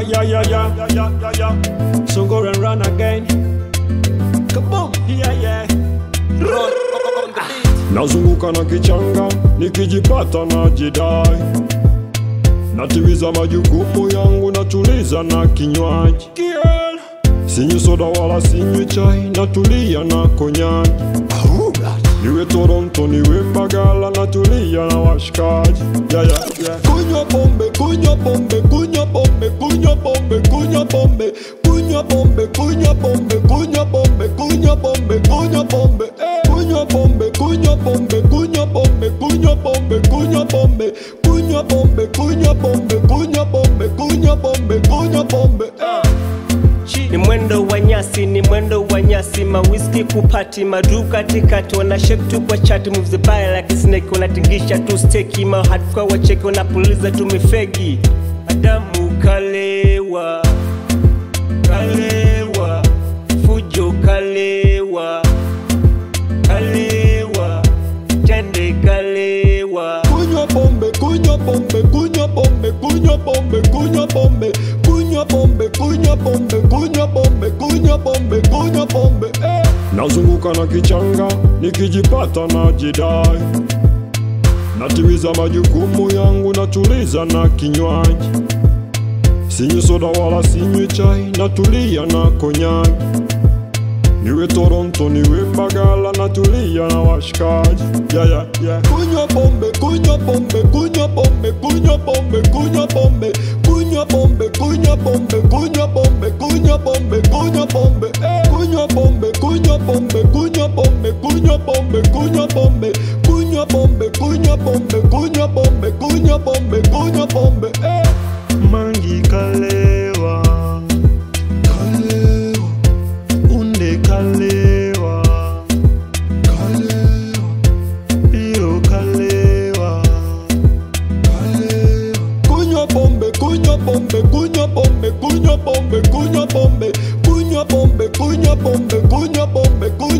yeah. So go and run again. Kaboom, yeah. Run on the beat. Nazunguka na kichanga, nikijipata najidai. Natimiza majukumu yangu, natuliza na kinywaji. Sinywi soda wala sinywi chai, natulia na konyaki. Niwe Toronto, niwe Mbagala, natulia na washikaji. Yeah. Kunywa pombe, kunywa pombe, kunywa pombe, kunywa pombe, kunywa pombe, kunywa pombe, kunywa pombe, kunywa pombe, kunywa pombe, kunywa pombe, kunywa pombe, kunywa pombe, kunywa pombe, kunywa pombe, kunywa pombe, kunywa pombe, kunywa pombe, kunywa pombe, kunywa pombe, kunywa pombe. Ni mwendo wa nyasi, ni mwendo wa nyasi. Mawiski kupati, madu katikati. Wana shake tu kwa chati, moves the body like a snake. Wanatingisha tu steki, mahardcore wacheki. Wanapuliza tu mifegi. Adamu kalewa, kalewa. Fujo kalewa, kalewa. Tende kalewa. Kunywa pombe, kunywa pombe, kunywa pombe, kunywa pombe, kunywa pombe, kunywa pombe, kunywa pombe, kunywa pombe, kunywa pombe, kunywa pombe. Nazunguka na kichanga, nikijipata najidai. Natimiza majukumu yangu, natuliza na kinywaji. Sinywi soda wala sinywi chai, natulia na konyaki. Niwe Toronto, niwe Mbagala, natulia na washikaji. Yeah. Kunywa pombe, kunywa pombe, kunywa pombe, kunywa pombe, kunywa pombe, kunywa pombe, kunywa pombe, kunywa pombe, kunywa pombe, kunywa pombe, kunywa pombe, kunywa pombe, kunywa pombe, kunywa pombe, kunywa pombe, kunywa pombe, kunywa pombe, kunywa pombe, kunywa pombe, kunywa pombe. Mangi kalewa, kalewa, unde kalewa, kalewa, iyo kalewa, kalewa. Kunywa pombe, kunywa pombe, kunywa pombe, kunywa pombe, kunywa pombe, kunywa pombe, kunywa pombe, kunywa pombe, kunywa